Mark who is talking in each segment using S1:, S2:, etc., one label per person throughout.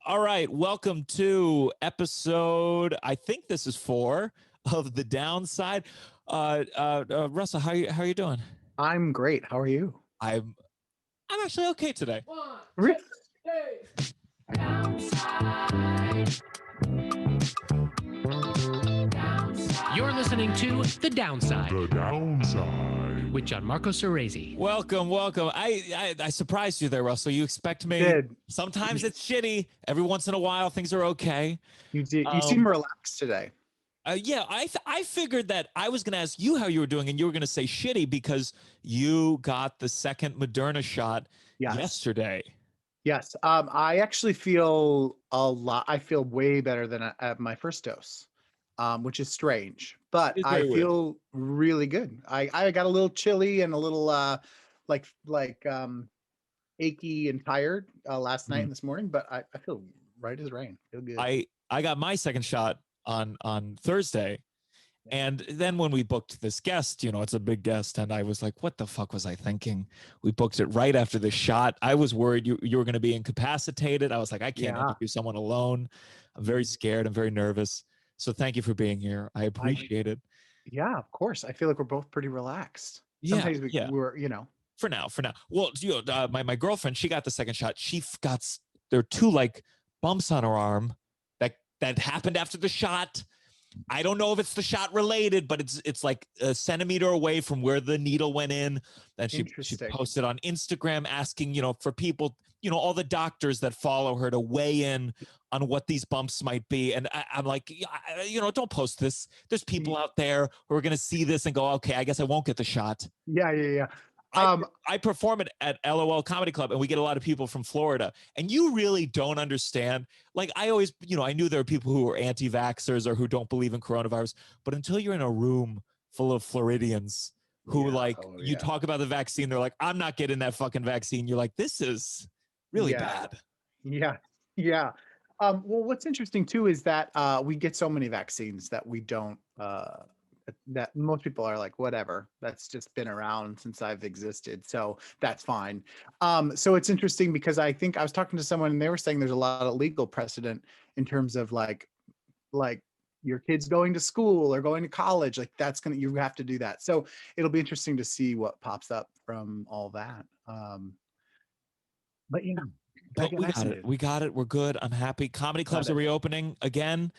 S1: All right, welcome to episode, I think this is 4 of The Downside. Russell, how are you doing?
S2: I'm great. How are you?
S1: I'm actually okay today.
S2: Really?
S3: You're listening to The Downside
S4: The Downside.
S3: with Gianmarco Soresi.
S1: Welcome. I surprised you there, Russell. You expect me.
S2: Did.
S1: Sometimes it's shitty. Every once in a while, things are okay.
S2: You did. You seem relaxed today.
S1: Yeah, I figured that I was going to ask you how you were doing, and you were going to say shitty because you got the second Moderna shot yesterday.
S2: Yes. I actually feel a lot. I feel way better than at my first dose, which is strange, but
S1: It's
S2: I
S1: very
S2: feel really good. I got a little chilly and a little like achy and tired last night and this morning, but I feel right as rain. Feel good.
S1: I got my second shot on Thursday. And then when we booked this guest, it's a big guest. And I was like, what the fuck was I thinking? We booked it right after the shot. I was worried you were going to be incapacitated. I was like, I can't interview someone alone. I'm very scared. I'm very nervous. So thank you for being here. I appreciate it.
S2: Yeah, of course. I feel like we're both pretty relaxed. Sometimes we're.
S1: For now. Well, my girlfriend, she got the second shot. There are 2 like bumps on her arm that happened after the shot. I don't know if it's the shot related, but it's like a centimeter away from where the needle went in. And she posted on Instagram asking, for people, all the doctors that follow her to weigh in on what these bumps might be. And I'm like, don't post this. There's people out there who are going to see this and go, okay, I guess I won't get the shot.
S2: Yeah.
S1: I perform it at LOL Comedy Club, and we get a lot of people from Florida. And you really don't understand. Like, I always, I knew there were people who are anti-vaxxers or who don't believe in coronavirus. But until you're in a room full of Floridians who you talk about the vaccine, they're like, I'm not getting that fucking vaccine. You're like, this is really bad.
S2: Yeah. Well, what's interesting too is that we get so many vaccines that we don't. That most people are like, whatever, that's just been around since I've existed, so that's fine. So it's interesting because I think I was talking to someone and they were saying there's a lot of legal precedent in terms of like your kids going to school or going to college, like you have to do that. So it'll be interesting to see what pops up from all that. But
S1: we got it. We're good. I'm happy. Comedy clubs are reopening again.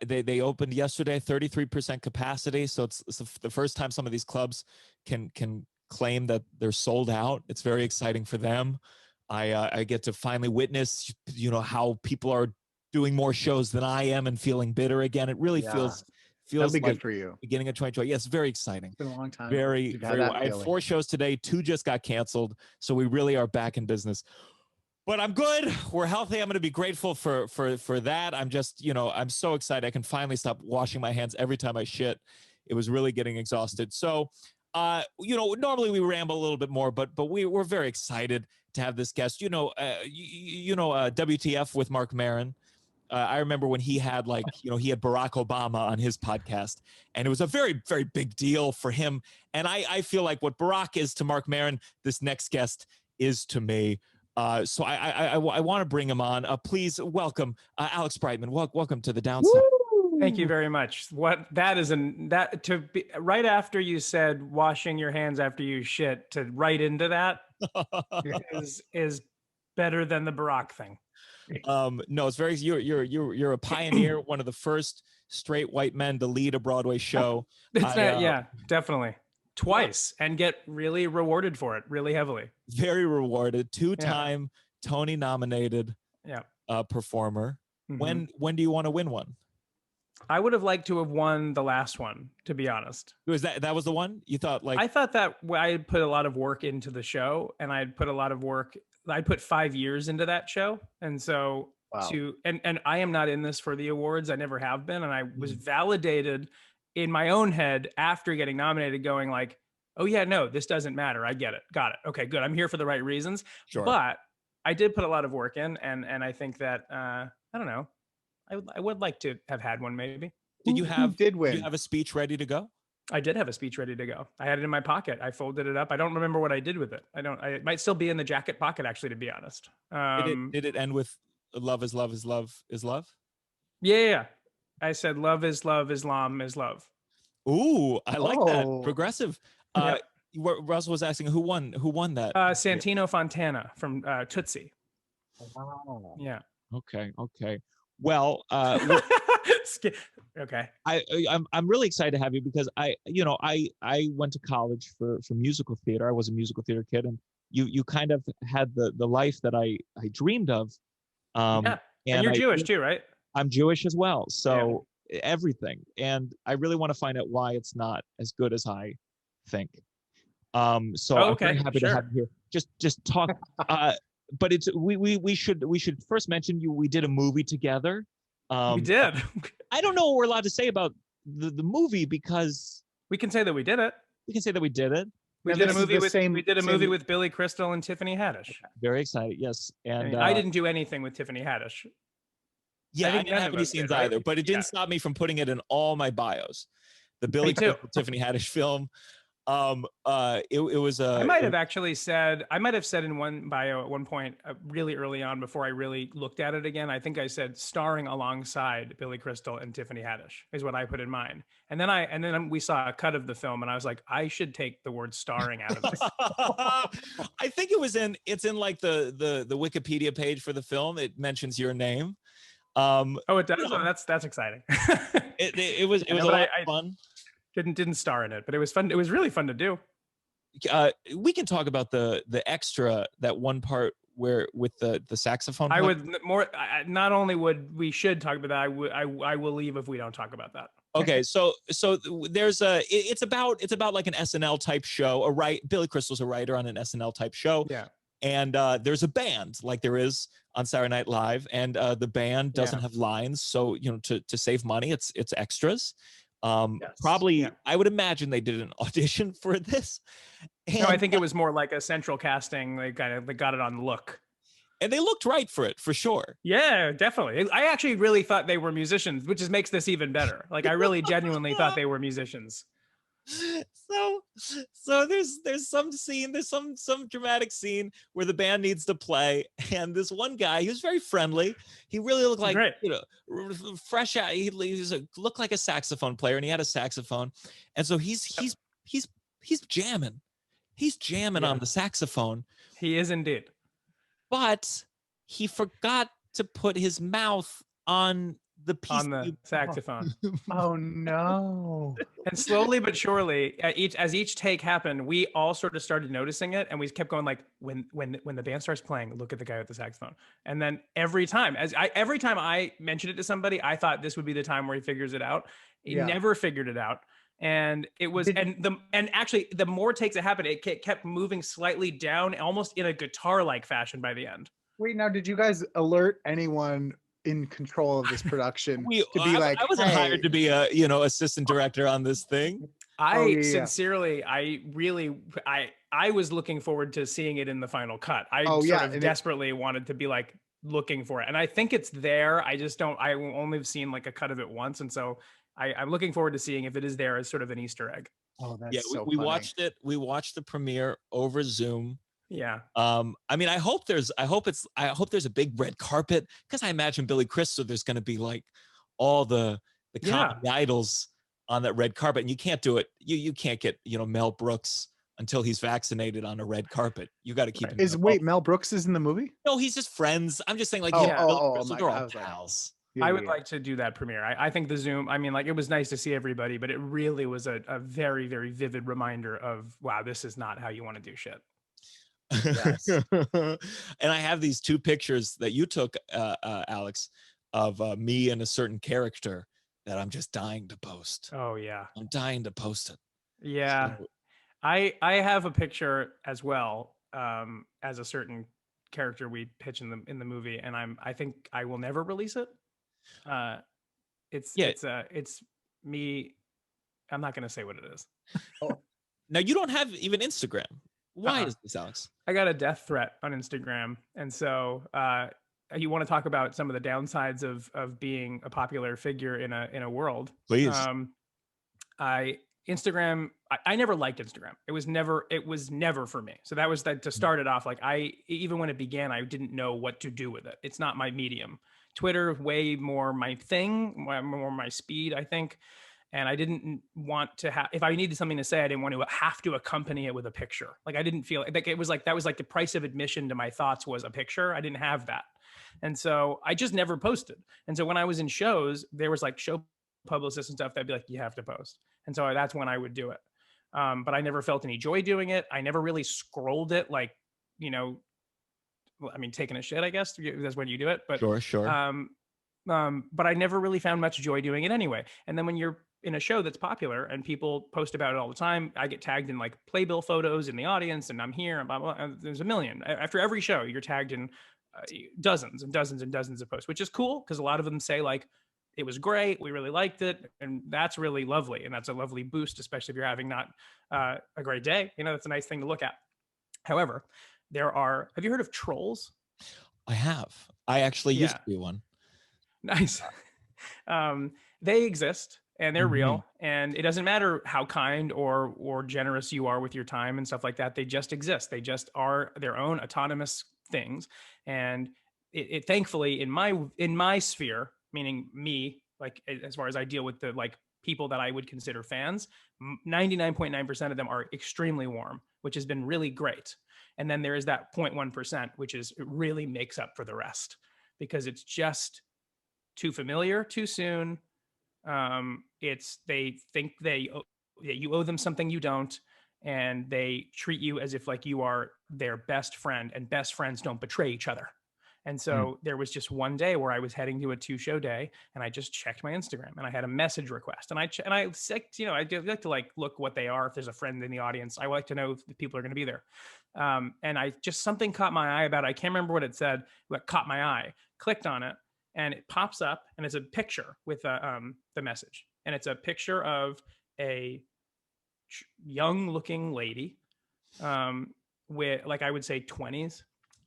S1: They opened yesterday, 33% capacity. So it's the first time some of these clubs can claim that they're sold out. It's very exciting for them. I get to finally witness, how people are doing more shows than I am and feeling bitter again. It really feels
S2: that'll be
S1: like
S2: good for you.
S1: Beginning of 2020. Yes, very exciting.
S2: It's been a long time.
S1: Very. I had 4 shows today. 2 just got canceled. So we really are back in business. But I'm good. We're healthy. I'm going to be grateful for that. I'm just, I'm so excited. I can finally stop washing my hands every time I shit. It was really getting exhausted. So, normally we ramble a little bit more, but we're very excited to have this guest. WTF with Mark Maron. I remember when he had he had Barack Obama on his podcast, and it was a very, very big deal for him. And I feel like what Barack is to Mark Maron, this next guest is to me. So I want to bring him on. Please welcome Alex Brightman. Welcome to The Downside.
S5: Woo! Thank you very much. Right after you said washing your hands after you shit, to right into that is better than the Barack thing.
S1: No, it's very you're a pioneer, one of the first straight white men to lead a Broadway show.
S5: Definitely. Twice, and get really rewarded for it, really heavily.
S1: Very rewarded. 2-time Tony nominated performer.
S5: Mm-hmm.
S1: When do you want to win one?
S5: I would have liked to have won the last one, to be honest.
S1: Was that was the one you thought? Like,
S5: I thought that I had put a lot of work into the show, and I'd put 5 years into that show, and so and I am not in this for the awards. I never have been, and I was validated in my own head after getting nominated, going like, oh yeah, no, this doesn't matter. I get it. Got it. Okay, good. I'm here for the right reasons.
S1: Sure.
S5: But I did put a lot of work in, and I think that I don't know. I would like to have had one maybe.
S1: Did you have a speech ready to go?
S5: I did have a speech ready to go. I had it in my pocket. I folded it up. I don't remember what I did with it. It might still be in the jacket pocket, actually, to be honest.
S1: Did it end with love is love is love is love.
S5: Yeah. I said love is love, Islam is love.
S1: Ooh, I like that.
S2: Oh.
S1: Progressive. Russell was asking who won that.
S5: Santino Fontana from Tootsie.
S2: Wow.
S5: Yeah.
S1: Okay. Well,
S5: okay.
S1: I'm really excited to have you because I went to college for musical theater. I was a musical theater kid, and you kind of had the life that I dreamed of.
S5: Yeah. And you're Jewish too, right?
S1: I'm Jewish as well. So everything. And I really want to find out why it's not as good as I think. So I'm very happy to have you here. Just talk. But it's we should first mention we did a movie together.
S5: We did.
S1: I don't know what we're allowed to say about the movie because
S5: we can say that we did it.
S1: We can say that we did it.
S5: We did a movie with Billy Crystal and Tiffany Haddish.
S1: Very excited, yes. And
S5: I didn't do anything with Tiffany Haddish.
S1: Yeah, I didn't have any scenes either, but it didn't stop me from putting it in all my bios. The Billy Crystal Tiffany Haddish film. It was
S5: I might have said in one bio at one point really early on before I really looked at it again. I think I said starring alongside Billy Crystal and Tiffany Haddish is what I put in mine. And then we saw a cut of the film and I was like, I should take the word starring out of this.
S1: I think it's in like the Wikipedia page for the film. It mentions your name.
S5: It does. That's exciting.
S1: It was a lot of fun.
S5: Didn't star in it, but it was fun. It was really fun to do.
S1: We can talk about the extra, that one part where with the saxophone.
S5: I would more. Not only we should talk about that. I will leave if we don't talk about that.
S1: Okay, so there's it's about like an SNL type show. Billy Crystal's a writer on an SNL type show.
S5: Yeah.
S1: And there's a band like there is on Saturday Night Live, and the band doesn't have lines, so to save money, it's extras. Probably, I would imagine they did an audition for this. And,
S5: no, I think it was more like a central casting. They got it on look,
S1: and they looked right for it for sure.
S5: Yeah, definitely. I actually really thought they were musicians, which makes this even better. Like I really genuinely thought they were musicians.
S1: So there's some scene, there's some dramatic scene where the band needs to play, and this one guy, he was very friendly. He really looked like fresh out. He looked like a saxophone player, and he had a saxophone, and so he's jamming. He's jamming on the saxophone.
S5: He is indeed,
S1: but he forgot to put his mouth on the piece
S5: on the saxophone.
S2: Oh no.
S5: And slowly but surely, as each take happened, we all sort of started noticing it, and we kept going like, when the band starts playing, look at the guy with the saxophone. And then every time I mentioned it to somebody, I thought this would be the time where he figures it out. He never figured it out. And it was actually the more takes that happened, it kept moving slightly down, almost in a guitar-like fashion by the end.
S2: Wait, now did you guys alert anyone in control of this production
S1: I wasn't hired to be a assistant director on this thing?
S5: Sincerely, I was looking forward to seeing it in the final cut. I desperately wanted to be like looking for it, and I think it's there. I only have seen like a cut of it once, and so I'm looking forward to seing if it is there as sort of an Easter egg.
S2: Oh, that's so
S1: we
S2: funny.
S1: watched it. We watched the premiere over Zoom.
S5: Yeah.
S1: I mean, I hope there's a big red carpet, because I imagine Billy Crystal, there's going to be like all the comedy idols on that red carpet, and you can't do it. You can't get Mel Brooks until he's vaccinated on a red carpet. You got to keep him.
S2: Mel Brooks is in the movie?
S1: No, he's just friends. I'm just saying, like, they're all pals.
S5: I would like to do that premiere. I think the Zoom, I mean, like, it was nice to see everybody, but it really was a very, very vivid reminder of, wow, this is not how you want to do shit.
S2: Yes.
S1: And I have these two pictures that you took, Alex, of me and a certain character that I'm just dying to post.
S5: Oh yeah,
S1: I'm dying to post it.
S5: Yeah, so, I have a picture as well, as a certain character we pitch in the movie, and I think I will never release it. It's me. I'm not going to say what it is.
S1: Now, you don't have even Instagram. Why is this, Alex?
S5: I got a death threat on Instagram, and so you want to talk about some of the downsides of being a popular figure in a world?
S1: Please.
S5: Instagram, I never liked Instagram. It was never for me. So that was that to start it off. Like even when it began, I didn't know what to do with it. It's not my medium. Twitter, way more my thing, more my speed, I think. And I didn't want to have, if I needed something to say, I didn't want to have to accompany it with a picture. Like I didn't feel like it was like, that was like the price of admission to my thoughts was a picture. I didn't have that. And so I just never posted. And so when I was in shows, there was like show publicists and stuff that'd be like, you have to post. And so that's when I would do it. But I never felt any joy doing it. I never really scrolled it like, you know, I mean, taking a shit, I guess that's when you do it. But
S1: sure.
S5: But I never really found much joy doing it anyway. And then when you're in a show that's popular and people post about it all the time, I get tagged in like playbill photos in the audience and I'm here and blah, blah, blah. And there's a million. After every show, you're tagged in dozens and dozens and dozens of posts, which is cool because a lot of them say like, it was great, we really liked it. And that's really lovely. And that's a lovely boost, especially if you're having not a great day. You know, that's a nice thing to look at. However, have you heard of trolls?
S1: I have. I actually used to be one.
S5: Nice. They exist and they're real, and it doesn't matter how kind or generous you are with your time and stuff like that. They just exist. They just are their own autonomous things. And it thankfully in my sphere, meaning me, like as far as I deal with the like people that I would consider fans, 99.9% of them are extremely warm, which has been really great. And then there is that 0.1%, which it really makes up for the rest because it's just too familiar, too soon. They think you owe them something you don't, and they treat you as if like you are their best friend, and best friends don't betray each other. And so there was just one day where I was heading to a 2-show day and I just checked my Instagram and I had a message request and I you know, I do like to like look what they are. If there's a friend in the audience, I like to know if the people are going to be there. And I just, something caught my eye about it. I can't remember what it said, what caught my eye, clicked on it and it pops up and it's a picture with the message. And it's a picture of a young looking lady with like, I would say 20s.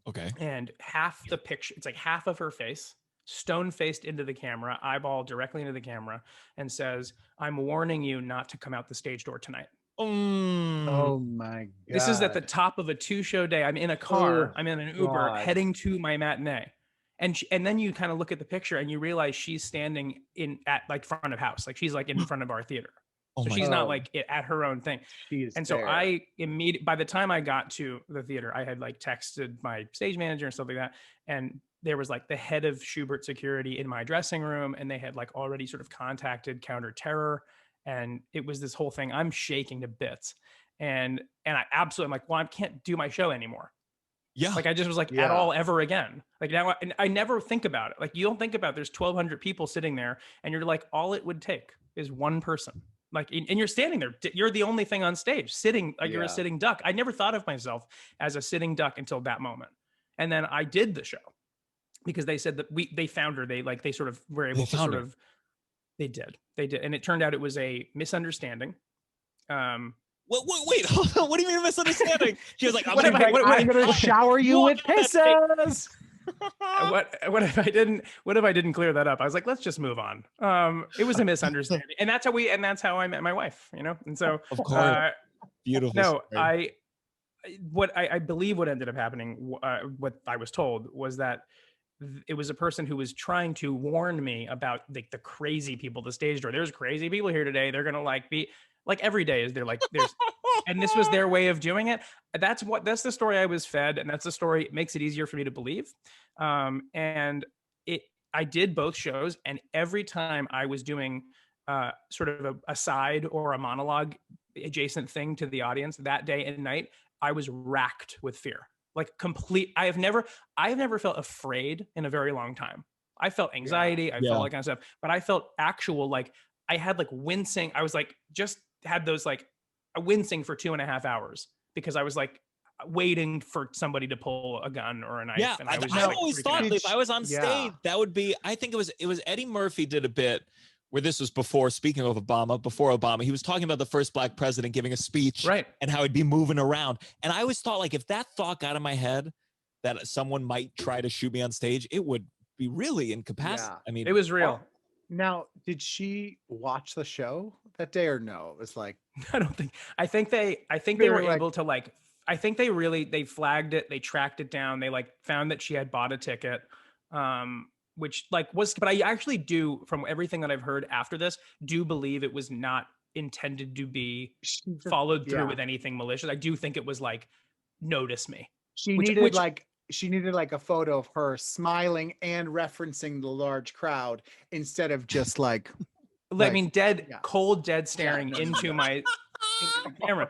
S1: Okay.
S5: And half the picture, it's like half of her face, stone-faced into the camera, eyeball directly into the camera, and says, "I'm warning you not to come out the stage door tonight."
S2: Oh my God.
S5: This is at the top of a 2-show day. I'm in a car. I'm in an Uber heading to my matinee. And then you kind of look at the picture and you realize she's standing at like front of house. Like she's like in front of our theater. So she's not like at her own thing. So I immediately, by the time I got to the theater, I had like texted my stage manager and stuff like that. And there was like the head of Schubert security in my dressing room. And they had like already sort of contacted Counter Terror. And it was this whole thing. I'm shaking to bits. And I absolutely, I'm like, well, I can't do my show anymore. Yeah. Like I just was like, at all ever again. Like now I never think about it. Like you don't think about there's 1,200 people sitting there and you're like, all it would take is one person. Like, and you're standing there, you're the only thing on stage sitting, like you're a sitting duck. I never thought of myself as a sitting duck until that moment. And then I did the show because they said that they found her. They sort of were able to sort of, they did. And it turned out it was a misunderstanding.
S1: Wait, hold on. What do you mean a misunderstanding? She was like, I'm
S2: going to shower you with kisses.
S5: What if I didn't clear that up? I was like, let's just move on. It was a misunderstanding, and that's how I met my wife, you know. And so,
S1: of course, beautiful.
S5: No, story. I believe what ended up happening, what I was told was that it was a person who was trying to warn me about the crazy people, the stage door. There's crazy people here today. They're gonna like be like every day is there like there's. And this was their way of doing it. That's the story I was fed. And that's the story. It makes it easier for me to believe. And I did both shows. And every time I was doing sort of a side or a monologue adjacent thing to the audience that day and night, I was racked with fear, like complete. I have never felt afraid in a very long time. I felt anxiety. I felt like kind of stuff, but I felt actual, like I had like wincing. I was like, just had those like, wincing for 2.5 hours because I was like waiting for somebody to pull a gun or a knife.
S1: Yeah,
S5: and I
S1: always thought if I was on stage, that would be. I think it was Eddie Murphy did a bit where this was before. Speaking of before Obama, he was talking about the first black president giving a speech,
S5: right,
S1: and how he'd be moving around. And I always thought like if that thought got in my head that someone might try to shoot me on stage, it would be really incapacitating. I mean,
S5: it was real.
S2: Now, did she watch the show that day or no? It was like
S5: I don't think. I think they were able to like. I think they flagged it. They tracked it down. They like found that she had bought a ticket, which like was. But I actually do, from everything that I've heard after this, do believe it was not intended to be followed through with anything malicious. I do think it was like, notice me.
S2: She needed like a photo of her smiling and referencing the large crowd instead of just like
S5: I mean, cold dead staring into my into the camera.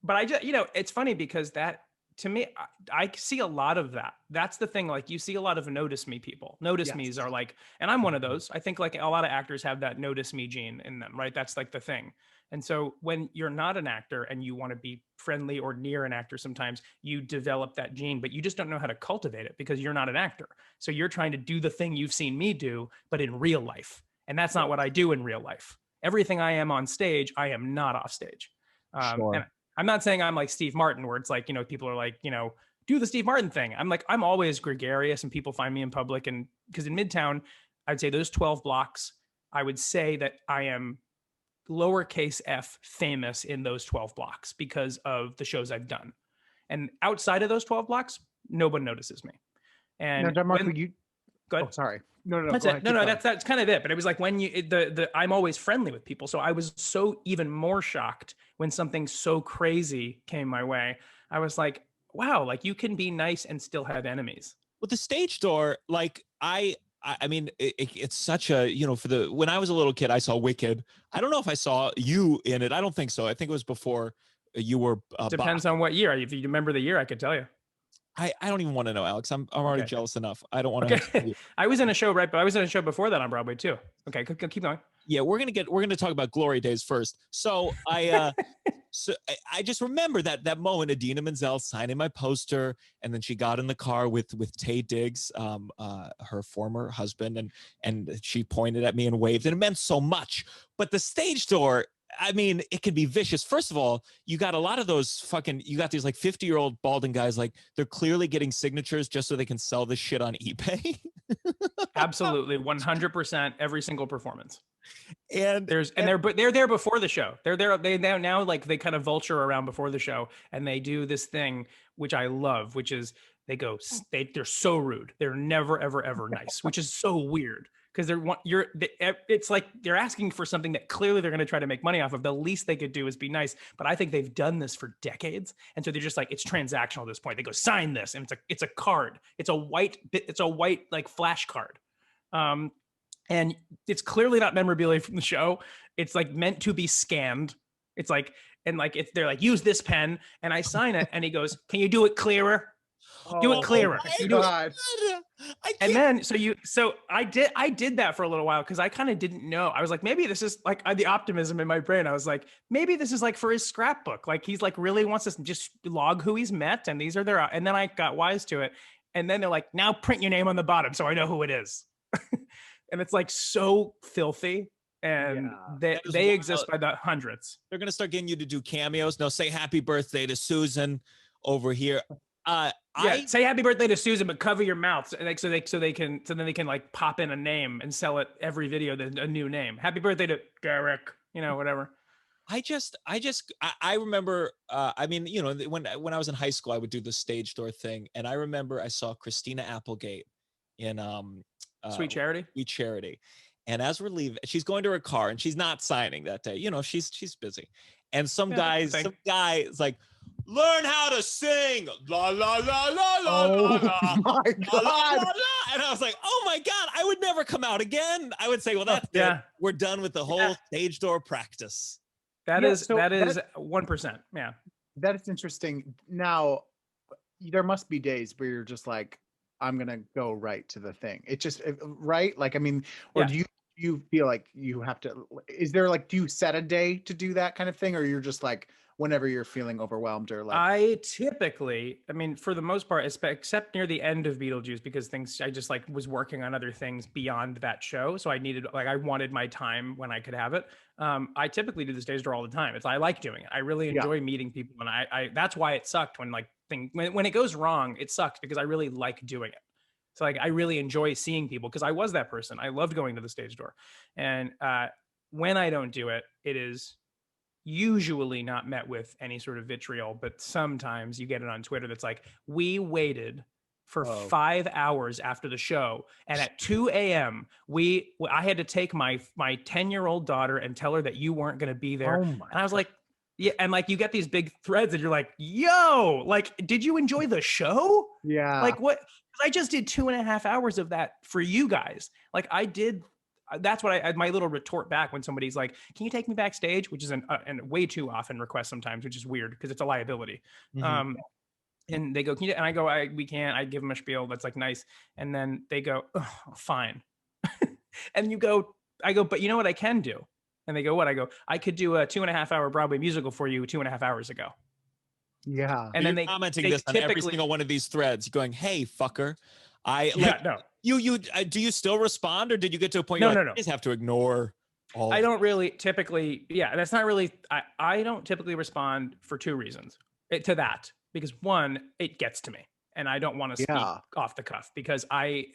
S5: But I just, it's funny because that, to me, I see a lot of that. That's the thing. Like, you see a lot of notice me people. Notice me's are like, and I'm one of those. I think like a lot of actors have that notice me gene in them, right? That's like the thing. And so when you're not an actor and you want to be friendly or near an actor, sometimes you develop that gene, but you just don't know how to cultivate it because you're not an actor. So you're trying to do the thing you've seen me do, but in real life. And that's not what I do in real life. Everything I am on stage, I am not off stage. And I'm not saying I'm like Steve Martin, where it's like, people are like, do the Steve Martin thing. I'm like, I'm always gregarious and people find me in public. And because in Midtown, I'd say those 12 blocks, I would say that I am lowercase f famous in those 12 blocks because of the shows I've done. And outside of those 12 blocks, no one notices me. And
S2: now, Gianmarco, you go ahead. Oh, sorry. No,
S5: that's it. No, that's kind of it. But it was like when I'm always friendly with people. So I was so even more shocked when something so crazy came my way. I was like, wow, like you can be nice and still have enemies.
S1: With the stage door, like I mean, it's such a, when I was a little kid, I saw Wicked. I don't know if I saw you in it. I don't think so. I think it was before you were.
S5: Depends on what year. If you remember the year, I could tell you.
S1: I don't even want to know, Alex. I'm already jealous enough. I don't want
S5: to.
S1: Okay.
S5: I was in a show, right? But I was in a show before that on Broadway too. Okay, keep going.
S1: Yeah, we're gonna talk about Glory Days first. So I just remember that moment, Idina Menzel signing my poster, and then she got in the car with Taye Diggs, her former husband, and she pointed at me and waved, and it meant so much. But the stage door, I mean, it can be vicious. First of all, you got a lot of those you got these like 50-year-old balding guys, like they're clearly getting signatures just so they can sell this shit on eBay.
S5: Absolutely. 100% every single performance.
S1: And
S5: they're there before the show. They now like they kind of vulture around before the show, and they do this thing, which I love, which is they're so rude. They're never, ever, ever nice, which is so weird. Because it's like they're asking for something that clearly they're going to try to make money off of. The least they could do is be nice. But I think they've done this for decades, and so they're just like, it's transactional at this point. They go, sign this, and it's a card. It's a white like flash card, and it's clearly not memorabilia from the show. It's like meant to be scanned. It's like, and like if they're like, use this pen, and I sign it, and he goes, can you do it clearer? Do it clearer. And then so I did that for a little while because I kind of didn't know. I was like, maybe this is like the optimism in my brain. I was like, maybe this is like for his scrapbook. Like he's like really wants to just log who he's met, and these are their. And then I got wise to it. And then they're like, now print your name on the bottom so I know who it is. And it's like so filthy. And they exist by the hundreds.
S1: They're gonna start getting you to do cameos. No, say happy birthday to Susan over here.
S5: Say happy birthday to Susan, but cover your mouth, like so then they can like pop in a name and sell it every video. A new name. Happy birthday to Derek. Whatever.
S1: I remember. I mean, when I was in high school, I would do the stage door thing, and I remember I saw Christina Applegate in
S5: Sweet Charity.
S1: Sweet Charity, and as we're leaving, she's going to her car, and she's not signing that day. She's busy, and some guy is like, learn how to sing. La la la la la la la.
S2: My God.
S1: La, la, la. And I was like, oh my God, I would never come out again. I would say, well, that's it. We're done with the whole stage door practice.
S5: That is 1%. Yeah.
S2: That is interesting. Now, there must be days where you're just like, I'm going to go right to the thing. It just, right? Like, I mean, or do you feel like you have to, is there like, do you set a day to do that kind of thing? Or you're just like, whenever you're feeling overwhelmed or like?
S5: I typically, for the most part, except near the end of Beetlejuice, because I just like was working on other things beyond that show. So I wanted my time when I could have it. I typically do the stage door all the time. I like doing it. I really enjoy meeting people. And I that's why it sucked when when it goes wrong, it sucks because I really like doing it. So like, I really enjoy seeing people because I was that person. I loved going to the stage door. And when I don't do it, it is usually not met with any sort of vitriol, but sometimes you get it on Twitter that's like, we waited for 5 hours after the show, and at 2 a.m. I had to take my 10-year-old daughter and tell her that you weren't going to be there. And I was like, yeah, and like you get these big threads and you're like, yo, like, did you enjoy the show?
S2: Yeah.
S5: Like what? I just did 2.5 hours of that for you guys. Like I did. That's what I my little retort back when somebody's like, can you take me backstage? Which is an way too often request sometimes, which is weird because it's a liability.
S2: Mm-hmm.
S5: And they go, can you? And I go, we can't. I give them a spiel that's like nice. And then they go, oh, fine. And I go, but you know what I can do? And they go, what? I go, I could do a 2.5 hour Broadway musical for you 2.5 hours ago.
S2: Yeah.
S5: And then
S1: you're commenting this on every single one of these threads, going, hey, fucker. Do you still respond, or did you get to a point?
S5: No.
S1: You just have to ignore all.
S5: I don't really typically. Yeah, that's not really. I don't typically respond for two reasons to that. Because one, it gets to me, and I don't want to speak off the cuff because I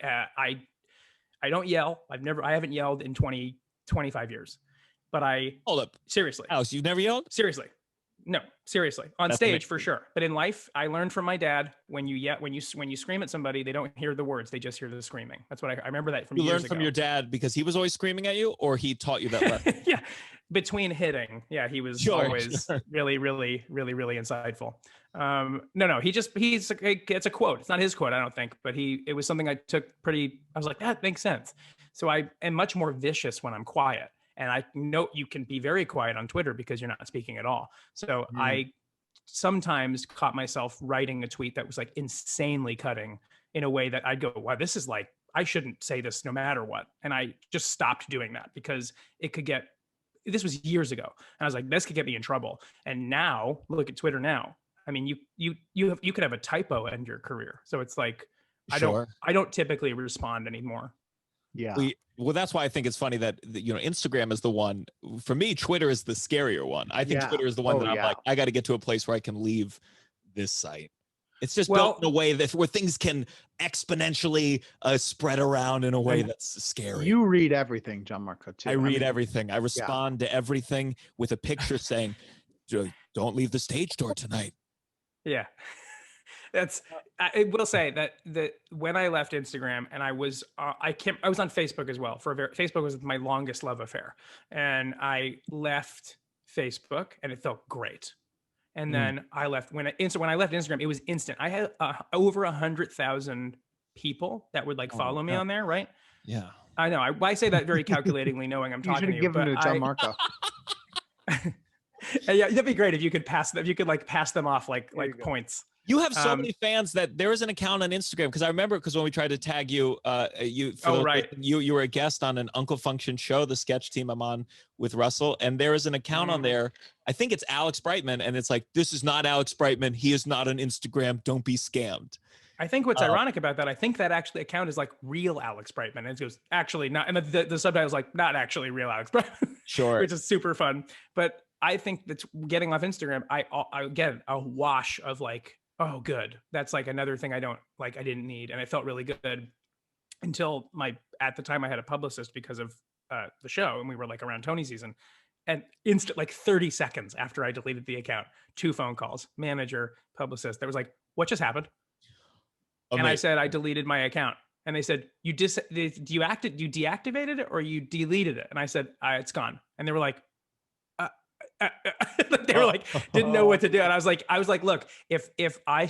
S5: don't yell. I haven't yelled in 25 years, but hold
S1: up.
S5: Seriously.
S1: Alex, you've never yelled?
S5: Seriously. No, seriously. On stage for sure. But in life, I learned from my dad when you scream at somebody, they don't hear the words, they just hear the screaming. That's what I remember that from years ago. You learned from
S1: your dad because he was always screaming at you, or he taught you that lesson?
S5: Yeah. Between hitting. Yeah, he was always really, really, really, really insightful. No, it's a quote. It's not his quote, I don't think, but it was something I took I was like, that makes sense. So I am much more vicious when I'm quiet. And I know you can be very quiet on Twitter because you're not speaking at all. So I sometimes caught myself writing a tweet that was like insanely cutting in a way that I'd go, wow, this is like, I shouldn't say this no matter what. And I just stopped doing that because this was years ago. And I was like, this could get me in trouble. And now look at Twitter now. I mean, you could have a typo end your career. So it's like, I don't typically respond anymore.
S2: Yeah.
S1: Well, that's why I think it's funny that Instagram is the one. For me, Twitter is the scarier one. I think Twitter is the one that I'm like, I got to get to a place where I can leave this site. It's just built in a way where things can exponentially spread around in a way that's scary.
S2: You read everything, Gianmarco, too.
S1: I read everything. I respond to everything with a picture saying, "Don't leave the stage door tonight."
S5: Yeah. I will say that when I left Instagram and I was on Facebook as well Facebook was my longest love affair, and I left Facebook and it felt great. And then I left when I left Instagram, it was instant. I had over 100,000 people that would follow me on there. Right.
S1: Yeah.
S5: I know. I say that very calculatingly knowing I'm talking to you.
S2: You should have given it to Gianmarco.
S5: Yeah, that'd be great if you could pass them off like points.
S1: You have so many fans that there is an account on Instagram, because I remember when we tried to tag you, you were a guest on an Uncle Function show, the sketch team I'm on with Russell, and there is an account on there. I think it's Alex Brightman, and it's like, this is not Alex Brightman. He is not on Instagram. Don't be scammed.
S5: I think what's ironic about that, I think that actually account is like real Alex Brightman. And it goes, actually not, and the subtitle is like, not actually real Alex Brightman.
S1: Sure.
S5: Which is super fun. But I think that's getting off Instagram. I get a wash of like, oh, good. That's like another thing I didn't need. And it felt really good until at the time I had a publicist because of the show. And we were like around Tony season, and like 30 seconds after I deleted the account, 2 phone calls, manager, publicist, that was like, what just happened? And I said, I deleted my account. And they said, you deactivated it or you deleted it? And I said, it's gone. And they were like, they were like, didn't know what to do. And I was like, look, if I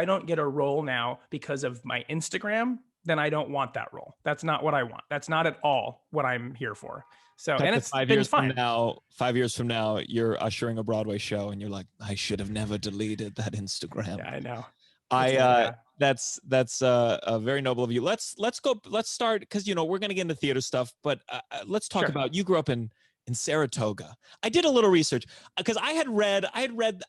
S5: don't get a role now because of my Instagram, then I don't want that role. That's not what I want. That's not at all what I'm here for. So, and it's
S1: 5 years from now, 5 years from now, you're ushering a Broadway show and you're like, I should have never deleted that Instagram.
S5: Yeah, I know.
S1: That's very noble of you. Let's start, because we're going to get into theater stuff, but let's talk about, you grew up in Saratoga. I did a little research because I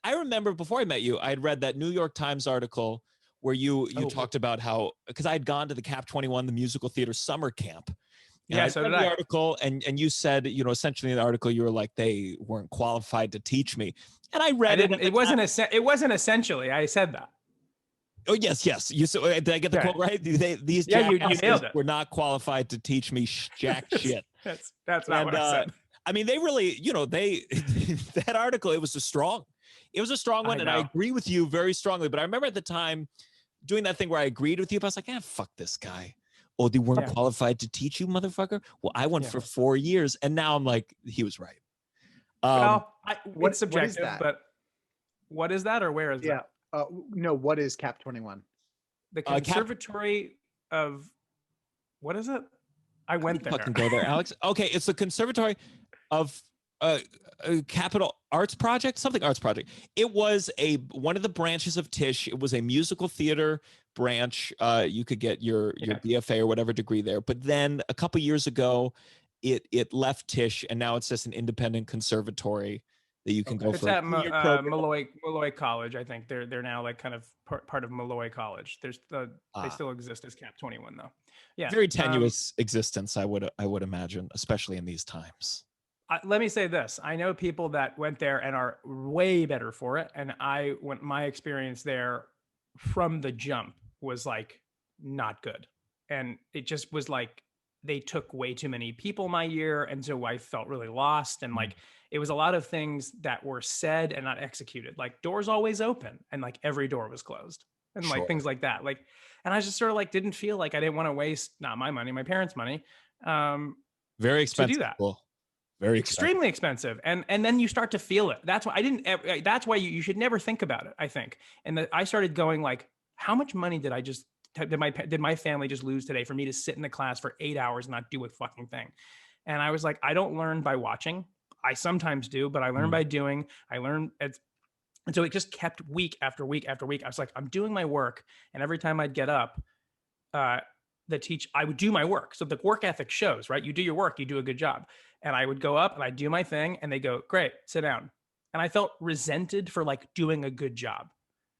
S1: remember before I met you, I had read that New York Times article where you talked about how, because I had gone to the Cap 21, the musical theater summer camp. And
S5: yeah, so did I.
S1: The article, and you said, essentially in the article, you were like, they weren't qualified to teach me. And I read it.
S5: It wasn't essentially. I said that.
S1: Oh, yes. Did I get the quote right? These
S5: you nailed it.
S1: were not qualified to teach me jack shit.
S5: That's not what I said.
S1: I mean, they really, that article, it was a strong one. And I agree with you very strongly. But I remember at the time doing that thing where I agreed with you, but I was like, fuck this guy. Oh, they weren't qualified to teach you, motherfucker. Well, I went for 4 years, and now I'm like, he was right.
S5: Well, it's subjective, but what is that, or where is that?
S2: No, what is Cap 21?
S5: The Conservatory of, what is it? I went there.
S1: Fucking go there, Alex. Okay, it's the Conservatory of Capital Arts Project, something arts project. It was one of the branches of Tisch. It was a musical theater branch. You could get your BFA or whatever degree there. But then a couple years ago, it left Tisch, and now it's just an independent conservatory that you can go for.
S5: It's at Malloy College. I think they're now like kind of part of Malloy College. They still exist as Cap 21 though. Yeah,
S1: very tenuous existence, I would imagine, especially in these times.
S5: Let me say this: I know people that went there and are way better for it, and my experience there from the jump was like not good, and it just was like they took way too many people my year, and so I felt really lost, and like it was a lot of things that were said and not executed, like doors always open and like every door was closed, and like things like that, like, and I just sort of like didn't feel like I didn't want to waste not my money, my parents' money,
S1: very expensive
S5: to do that.
S1: Cool. Very
S5: extremely expensive. And then you start to feel it. That's why that's why you should never think about it, I think. And I started going like, how much money did my family just lose today for me to sit in the class for 8 hours and not do a fucking thing? And I was like, I don't learn by watching. I sometimes do, but I learn by doing. And so it just kept week after week after week. I was like, I'm doing my work. And every time I'd get up, I would do my work. So the work ethic shows, right? You do your work, you do a good job. And I would go up and I'd do my thing and they go, great, sit down. And I felt resented for like doing a good job.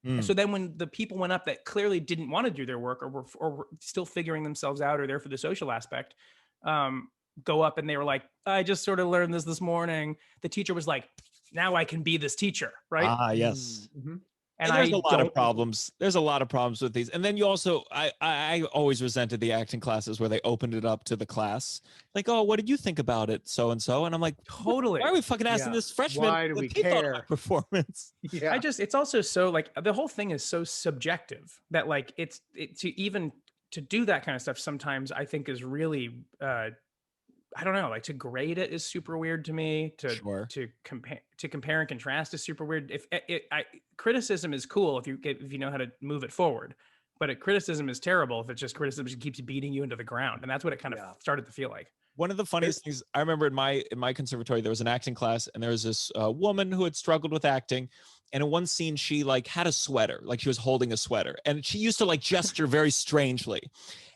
S5: And so then when the people went up that clearly didn't want to do their work or were still figuring themselves out or there for the social aspect, go up and they were like, I just sort of learned this morning. The teacher was like, now I can be this teacher, right?
S1: Yes.
S2: Mm-hmm.
S1: And there's a lot of problems. There's a lot of problems with these. And then you also, I always resented the acting classes where they opened it up to the class. Like, oh, what did you think about it? So-and-so. And I'm like,
S5: totally.
S1: Why are we fucking asking this freshman
S2: why do we
S1: he thought of my performance?
S2: Yeah.
S5: It's also so like the whole thing is so subjective that like to do that kind of stuff sometimes I think is really, I don't know, like to grade it is super weird to me. To compare and contrast is super weird. If criticism is cool if you know how to move it forward, but criticism is terrible if it's just criticism that keeps beating you into the ground, and that's what it kind of started to feel like.
S1: One of the funniest things I remember in my conservatory, there was an acting class, and there was this woman who had struggled with acting. And in one scene, she like had a sweater, like she was holding a sweater, and she used to like gesture very strangely.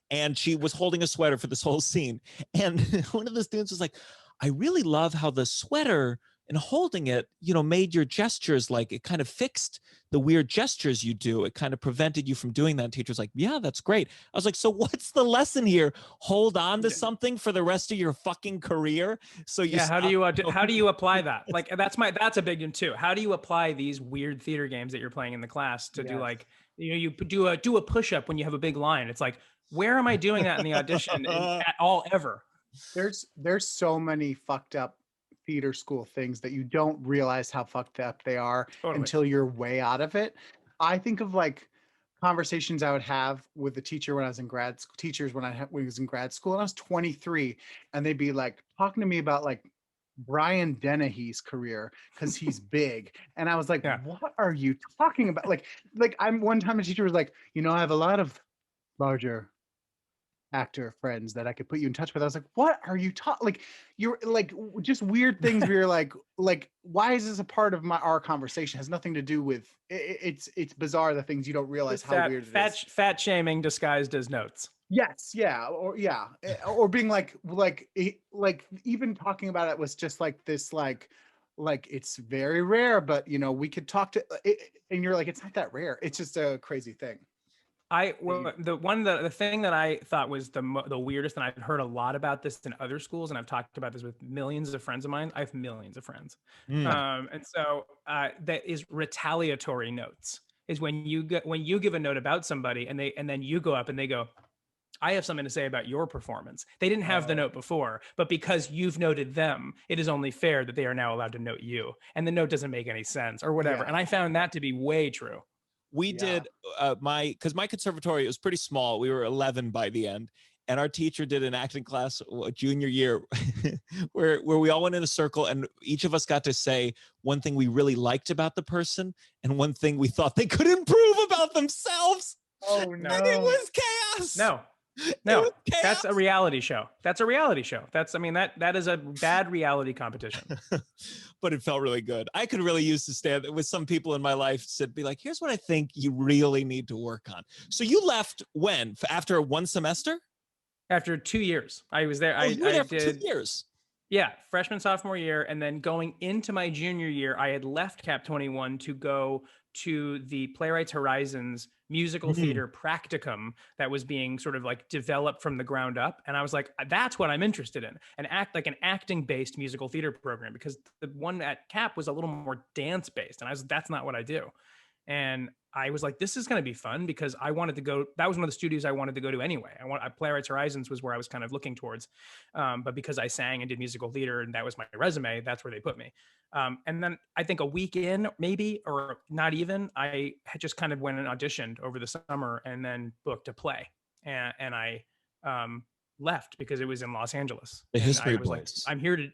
S1: And she was holding a sweater for this whole scene. And one of the students was like, I really love how the sweater and holding it, made your gestures, like it kind of fixed the weird gestures you do. It kind of prevented you from doing that. And teacher's like, yeah, that's great. I was like, so what's the lesson here? Hold on to something for the rest of your fucking career. So
S5: how do you apply that? Like, that's a big one too. How do you apply these weird theater games that you're playing in the class to do like, you do a push-up when you have a big line. It's like, where am I doing that in the audition at all ever?
S2: There's so many fucked up theater school things that you don't realize how fucked up they are until you're way out of it. I think of like conversations I would have with the teacher when I was in grad school, teachers when I was in grad school, and I was 23, and they'd be like talking to me about like Brian Dennehy's career because he's big, and I was like, what are you talking about? Like I'm one time a teacher was like, I have a lot of larger actor friends that I could put you in touch with. I was like, what are you talking? Like, you're like just weird things where you're like, why is this a part of our conversation? It has nothing to do with it's bizarre, the things you don't realize how weird it is.
S5: Fat shaming disguised as notes.
S2: Yes, or being like even talking about it was just like this like it's very rare, but we could talk to it, and you're like, it's not that rare. It's just a crazy thing.
S5: The thing that I thought was the weirdest, and I've heard a lot about this in other schools, and I've talked about this with millions of friends of mine. I have millions of friends, and so that is retaliatory notes. Is when you give a note about somebody, and then you go up and they go, I have something to say about your performance. They didn't have the note before, but because you've noted them, it is only fair that they are now allowed to note you. And the note doesn't make any sense or whatever.
S2: Yeah.
S5: And I found that to be way true.
S1: We did because my conservatory, it was pretty small. We were 11 by the end. And our teacher did an acting class junior year where we all went in a circle and each of us got to say one thing we really liked about the person and one thing we thought they could improve about themselves.
S2: Oh, no.
S1: And it was chaos.
S5: No, that's a reality show. That's a reality show. That is a bad reality competition.
S1: But it felt really good. I could really use to stand with some people in my life to be like, here's what I think you really need to work on. So you left when? After one semester?
S5: After 2 years. I was there.
S1: You were there for
S5: did
S1: 2 years.
S5: Yeah, freshman, sophomore year. And then going into my junior year, I had left Cap 21 to go to the Playwrights Horizons musical theater practicum that was being sort of like developed from the ground up. And I was like, that's what I'm interested in. An acting based musical theater program, because the one at Cap was a little more dance based. And that's not what I do. And I was like, this is going to be fun because I wanted to go. That was one of the studios I wanted to go to anyway. Playwrights Horizons was where I was kind of looking towards. But because I sang and did musical theater and that was my resume, that's where they put me. And then I think a week in, maybe, or not even, I had just kind of went and auditioned over the summer and then booked a play. And I left because it was in Los Angeles.
S1: The History Boys.
S5: Like, I'm here to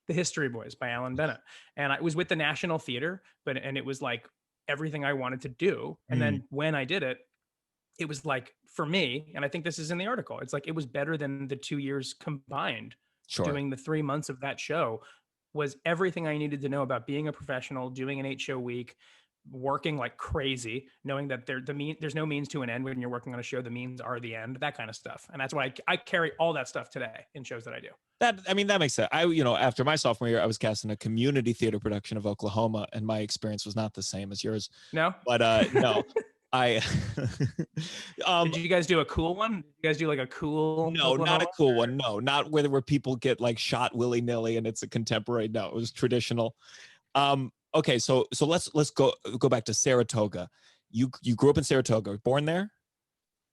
S5: The History Boys by Alan Bennett. And I was with the National Theater, and it was like everything I wanted to do. And then when I did it, it was like, for me, and I think this is in the article, it's like, it was better than the 2 years combined.
S1: Sure.
S5: Doing the 3 months of that show was everything I needed to know about being a professional, doing an 8-show week, working like crazy, knowing that there's no means to an end when you're working on a show. The means are the end, that kind of stuff. And that's why I carry all that stuff today in shows that I do.
S1: That makes sense. After my sophomore year, I was cast in a community theater production of Oklahoma, and my experience was not the same as yours.
S5: No,
S1: but no, I.
S5: Did you guys do a cool one? Did you guys do like a cool?
S1: No,
S5: Oklahoma?
S1: not a cool one. No, not where people get like shot willy nilly and it's a contemporary. No, it was traditional. Okay, so let's go back to Saratoga. You grew up in Saratoga, born there?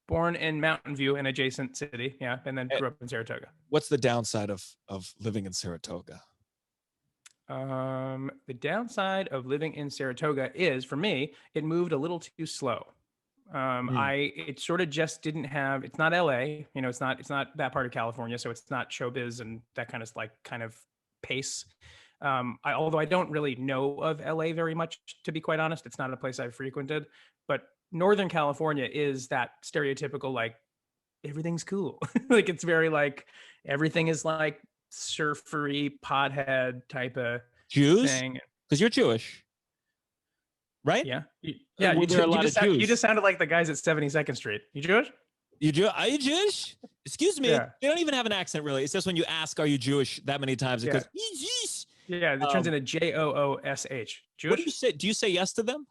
S5: Born in Mountain View, an adjacent city, yeah, and then grew up in Saratoga.
S1: What's the downside of living in Saratoga?
S5: The downside of living in Saratoga is, for me, it moved a little too slow. It sort of just didn't have. It's not LA, it's not that part of California, so it's not showbiz and that kind of pace. Although I don't really know of LA very much, to be quite honest. It's not a place I've frequented, but Northern California is that stereotypical, like, everything's cool. Like, it's very like, everything is like surfery, pothead type of
S1: Jews
S5: thing.
S1: Because you're Jewish, right?
S5: Yeah. You just sounded like the guys at 72nd Street. You Jewish?
S1: Are you Jewish? Excuse me.
S5: Yeah.
S1: They don't even have an accent, really. It's just when you ask, are you Jewish, that many times, it goes, Jewish.
S5: Yeah, it turns into JOOSH. Jewish?
S1: What do you say? Do you say yes to them?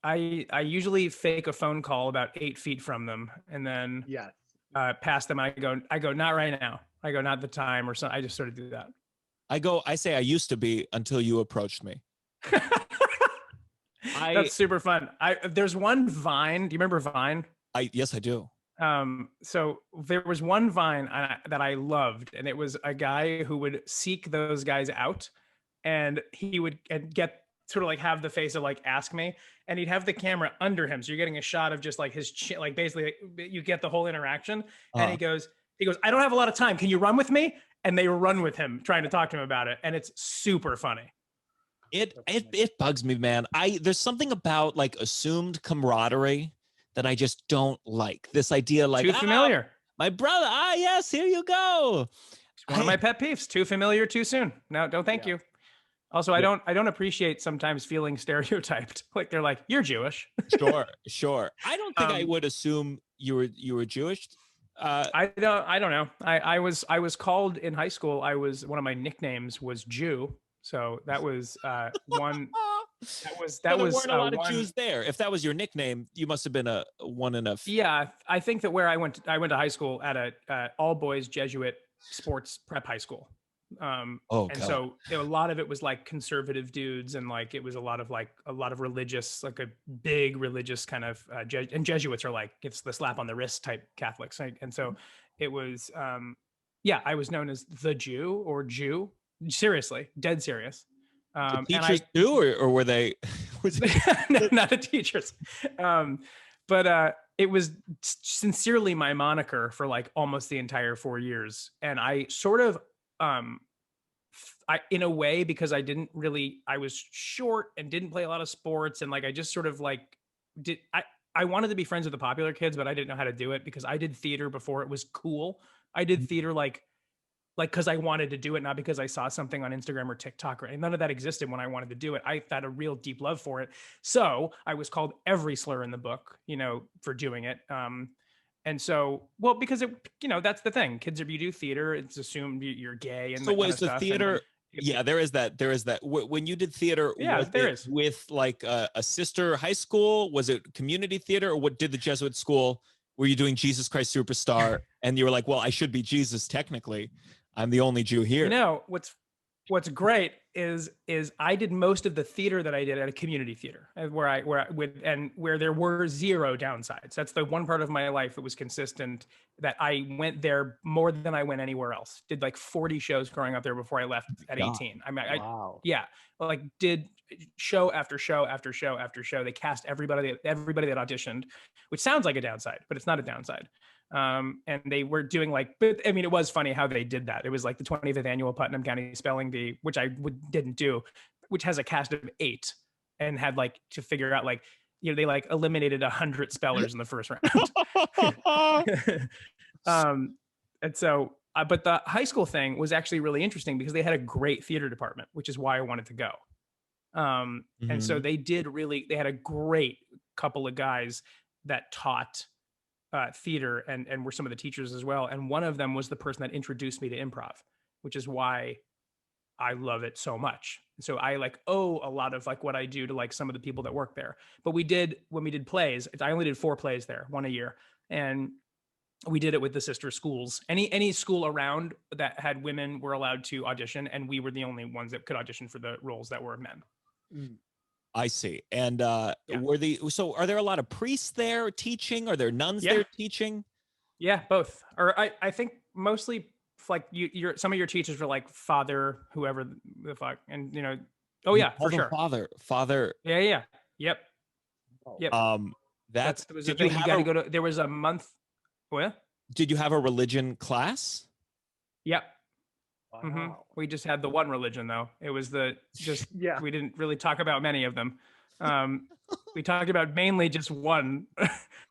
S5: I usually fake a phone call about 8 feet from them and then pass them. I go, not right now. I go, not the time, or so. I just sort of do that. I
S1: say I used to be until you approached me.
S5: That's super fun. There's one Vine. Do you remember Vine?
S1: Yes, I do.
S5: So there was one Vine that I loved, and it was a guy who would seek those guys out, and he would get sort of like have the face of like, ask me, and he'd have the camera under him, so you're getting a shot of just like his chin, like basically you get the whole interaction. And he goes, I don't have a lot of time, can you run with me? And they run with him trying to talk to him about it, and it's super funny.
S1: It bugs me, man. There's something about like assumed camaraderie that I just don't like. This idea, like,
S5: too familiar.
S1: My brother. Yes, here you go.
S5: It's one of my pet peeves. Too familiar, too soon. No, don't thank you. Also, I don't appreciate sometimes feeling stereotyped. Like, they're like, you're Jewish.
S1: Sure. I don't think I would assume you were Jewish.
S5: I don't know. I was called in high school. One of my nicknames was Jew. So that was one. There weren't a lot of Jews there. If that was your nickname, you must have been a one in a. Yeah, I think that where I went to high school at a all boys Jesuit sports prep high school. And so a lot of it was like conservative dudes, and like it was a lot of religious, like a big religious kind of and Jesuits are like, it's the slap on the wrist type Catholics, right? And so it was I was known as the Jew or Jew, seriously, dead serious.
S1: The teachers too, or were they? Was it
S5: no, not the teachers. But it was sincerely my moniker for like almost the entire 4 years. And I sort of, in a way, because I was short and didn't play a lot of sports. And like, I just sort of like I wanted to be friends with the popular kids, but I didn't know how to do it because I did theater before it was cool. I did theater like because I wanted to do it, not because I saw something on Instagram or TikTok, or none of that existed when I wanted to do it. I had a real deep love for it. So I was called every slur in the book, for doing it. And so, well, because that's the thing. Kids, if you do theater, it's assumed you're gay. And
S1: so was the theater? Yeah, there is that. There is that. When you did theater, was it with like a sister high school? Was it community theater, or what did the Jesuit school? Were you doing Jesus Christ Superstar? And you were like, well, I should be Jesus technically. I'm the only Jew here.
S5: What's great is I did most of the theater that I did at a community theater where there were zero downsides. That's the one part of my life that was consistent, that I went there more than I went anywhere else. Did like 40 shows growing up there before I left at 18. I mean,
S2: wow.
S5: Like did show after show after show after show. They cast everybody that auditioned, which sounds like a downside, but it's not a downside. And they were doing but I mean, it was funny how they did that. It was like the 25th annual Putnam County Spelling Bee, which I didn't do, which has a cast of 8 and had to figure out they eliminated 100 spellers in the first round. And so, but the high school thing was actually really interesting because they had a great theater department, which is why I wanted to go. And so they had a great couple of guys that taught theater and were some of the teachers as well. And one of them was the person that introduced me to improv, which is why I love it so much. So I owe a lot of what I do to some of the people that work there. But when we did plays, I only did 4 plays there, 1 a year. And we did it with the sister schools. Any school around that had women were allowed to audition, and we were the only ones that could audition for the roles that were men.
S1: I see. And are there a lot of priests there teaching? Are there nuns there teaching?
S5: Yeah, both. Or I think mostly some of your teachers were father, whoever the fuck, and for sure.
S1: Father.
S5: Yeah. Yep.
S1: That's
S5: was the thing. You got to go to. There was a month. What?
S1: Did you have a religion class?
S5: Yep. Wow. We just had the one religion, though. It was we didn't really talk about many of them. We talked about mainly just one.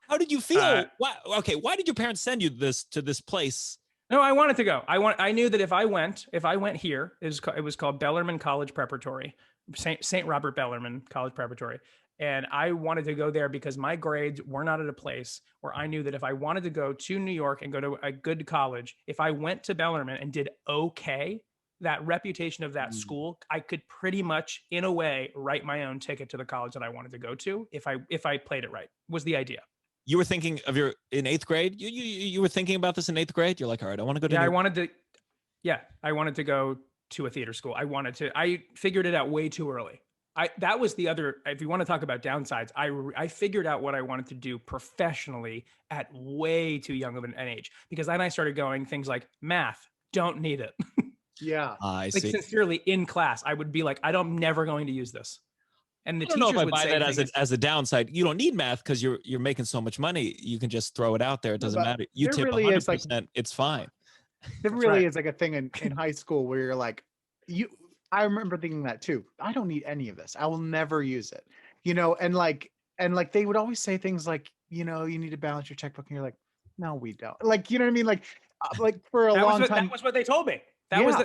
S1: How did you feel? Why did your parents send you to this place?
S5: No, I wanted to go. I knew that if I went here, it was called Bellarmine College Preparatory, St. Robert Bellarmine College Preparatory. And I wanted to go there because my grades were not at a place where I knew that if I wanted to go to New York and go to a good college, if I went to Bellarmine and did okay, that reputation of that school, I could pretty much, in a way, write my own ticket to the college that I wanted to go to if I played it right, was the idea.
S1: You were thinking in 8th grade? You were thinking about this in 8th grade? You're like, all right, I want to go to
S5: I wanted to go to a theater school. I figured it out way too early. That was the other, if you want to talk about downsides, I figured out what I wanted to do professionally at way too young of an age, because then I started going things like math, don't need it.
S2: Yeah.
S1: I see.
S5: Sincerely in class, I would be like, I'm never going to use this. And the
S1: I don't know if I buy that as a downside. You don't need math because you're making so much money. You can just throw it out there. It doesn't matter. You tip really 100%, it's fine.
S2: There really is a thing in high school where you're like, I remember thinking that too. I don't need any of this. I will never use it. And they would always say things like, you need to balance your checkbook. And you're like, no, we don't. You know what I mean? For a long time.
S5: That was what they told me. That was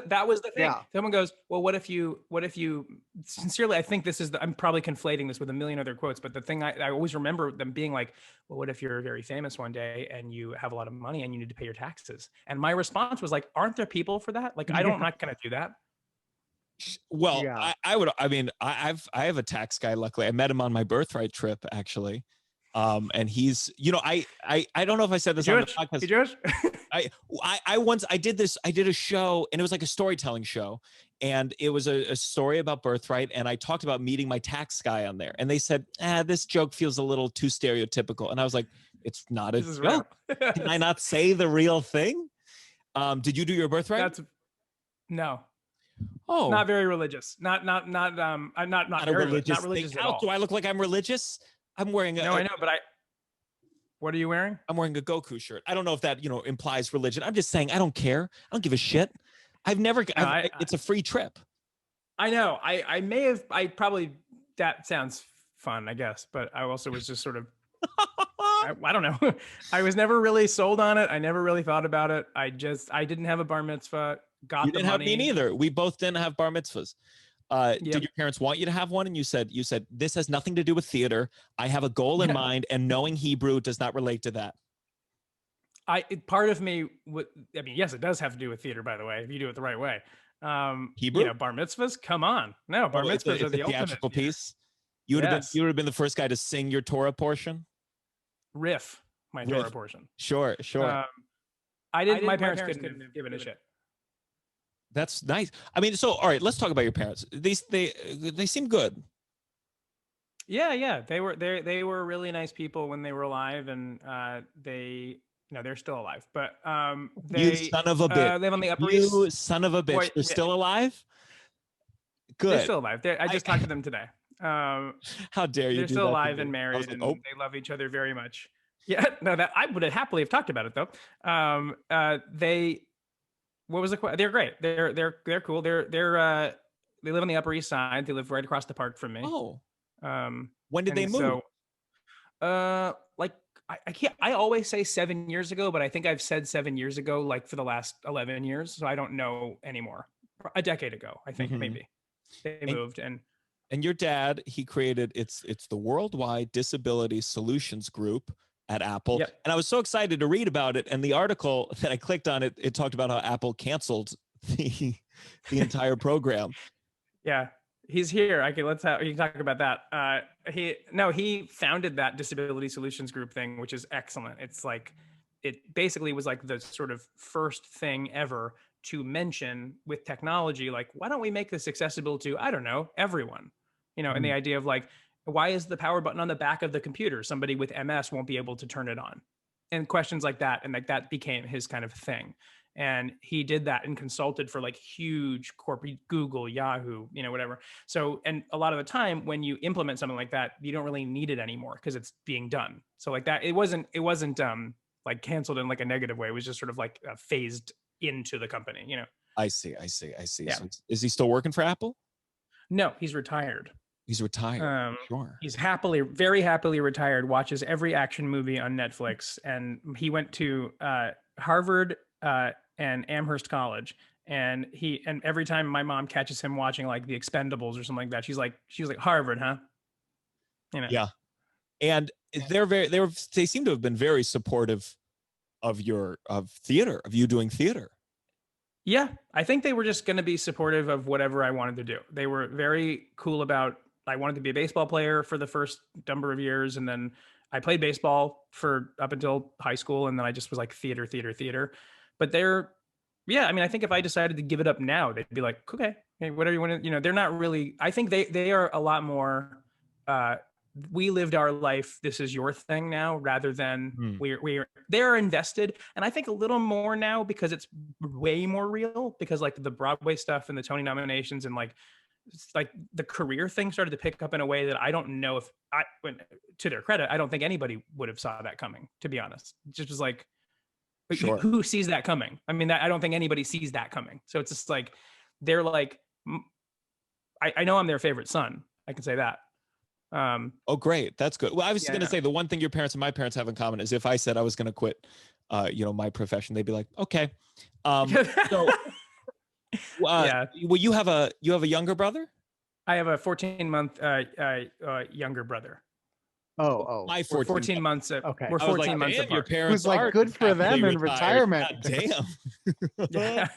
S5: the thing. Yeah. Someone goes, well, what if you sincerely, I think I'm probably conflating this with a million other quotes, but the thing I always remember them being like, well, what if you're very famous one day and you have a lot of money and you need to pay your taxes? And my response was like, aren't there people for that? I'm not going to do that.
S1: Well, yeah. I have a tax guy. Luckily, I met him on my Birthright trip, actually. And he's, I don't know if I said this on the podcast.
S5: Hey, Josh.
S1: I did a show, and it was like a storytelling show, and it was a story about Birthright, and I talked about meeting my tax guy on there, and they said, this joke feels a little too stereotypical, and I was like, it's not a joke. Can I not say the real thing? Did you do your Birthright?
S5: No.
S1: Oh,
S5: not very religious. I'm not religious at all.
S1: Do I look like I'm religious? I'm wearing
S5: No, I know, but what are you wearing?
S1: I'm wearing a Goku shirt. I don't know if that, implies religion. I'm just saying, I don't care. I don't give a shit. It's a free trip.
S5: I know. That sounds fun, I guess, but I also was just sort of, I don't know. I was never really sold on it. I never really thought about it. I didn't have a bar mitzvah.
S1: You didn't have me neither. We both didn't have bar mitzvahs. Did your parents want you to have one? And you said, this has nothing to do with theater. I have a goal in mind, and knowing Hebrew does not relate to that.
S5: Part of me yes, it does have to do with theater, by the way, if you do it the right way.
S1: Hebrew?
S5: Bar mitzvahs, come on. No, bar mitzvahs are the
S1: theatrical
S5: ultimate
S1: piece. You would have been the first guy to sing your Torah portion.
S5: Riff my Torah portion.
S1: Sure.
S5: My parents couldn't have given a shit.
S1: That's nice. I mean, so all right, let's talk about your parents. They seem good.
S5: Yeah. They were really nice people when they were alive, and they're still alive. But
S1: you son of a bitch.
S5: Live on the Upper East.
S1: You son of a bitch. They're still alive? Good.
S5: They're still alive. I just talked to them today.
S1: How dare you?
S5: They're still alive and married, and they love each other very much. Yeah, no, that I would have happily have talked about it though. What was the question? They're great. They're cool. They live on the Upper East Side. They live right across the park from me.
S1: Oh. When did they move?
S5: So, I can't. I always say 7 years ago, but I think I've said 7 years ago, like for the last 11 years. So I don't know anymore. A decade ago, I think maybe they moved. And
S1: your dad, he created it's the Worldwide Disability Solutions Group at Apple.
S5: Yep.
S1: And I was so excited to read about it. And the article that I clicked on, it talked about how Apple canceled the entire program.
S5: Yeah, he's here. You can talk about that. He founded that Disability Solutions Group thing, which is excellent. It's like, it basically was like the sort of first thing ever to mention with technology, like, why don't we make this accessible to, I don't know, everyone, and the idea of like, why is the power button on the back of the computer? Somebody with MS won't be able to turn it on, and questions like that. And like that became his kind of thing. And he did that and consulted for like huge corporate Google, Yahoo, whatever. So, and a lot of the time when you implement something like that, you don't really need it anymore because it's being done. So like that, it wasn't like canceled in like a negative way. It was just sort of like phased into the company,
S1: I see. Yeah. So is he still working for Apple?
S5: No, he's retired.
S1: He's retired. Sure.
S5: He's very happily retired, watches every action movie on Netflix. And he went to Harvard and Amherst College. And every time my mom catches him watching like The Expendables or something like that, she's like, Harvard, huh?
S1: Yeah. And they seem to have been very supportive of theater, of you doing theater.
S5: Yeah, I think they were just going to be supportive of whatever I wanted to do. They were very cool about, I wanted to be a baseball player for the first number of years. And then I played baseball for up until high school. And then I just was like theater. But I think if I decided to give it up now, they'd be like, okay, whatever you want to, they're not really, I think they are a lot more, we lived our life, this is your thing now, rather than they're invested. And I think a little more now because it's way more real, because like the Broadway stuff and the Tony nominations and like the career thing started to pick up in a way that I don't know if to their credit, I don't think anybody would have saw that coming, to be honest. It just was like,
S1: sure.
S5: Who sees that coming? I mean, I don't think anybody sees that coming. So it's just like, they're like, I know I'm their favorite son. I can say that.
S1: Oh, great. That's good. Well, I was going to say the one thing your parents and my parents have in common is if I said I was going to quit, my profession, they'd be like, okay. Well, you have a younger brother?
S5: I have a 14-month younger brother.
S2: Oh,
S1: my
S5: 14 months.
S2: Okay.
S5: We're 14 months apart.
S1: Your parents
S2: was like, good for them in retirement.
S1: God damn.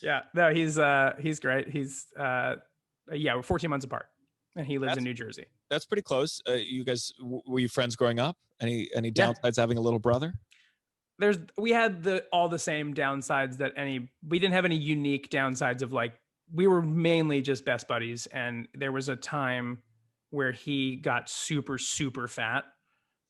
S5: Yeah. No, he's great. We're 14 months apart. and he lives in New Jersey.
S1: That's pretty close. You guys, were you friends growing up? Any downsides having a little brother?
S5: We had all the same downsides we didn't have any unique downsides of like, we were mainly just best buddies. And there was a time where he got super, super fat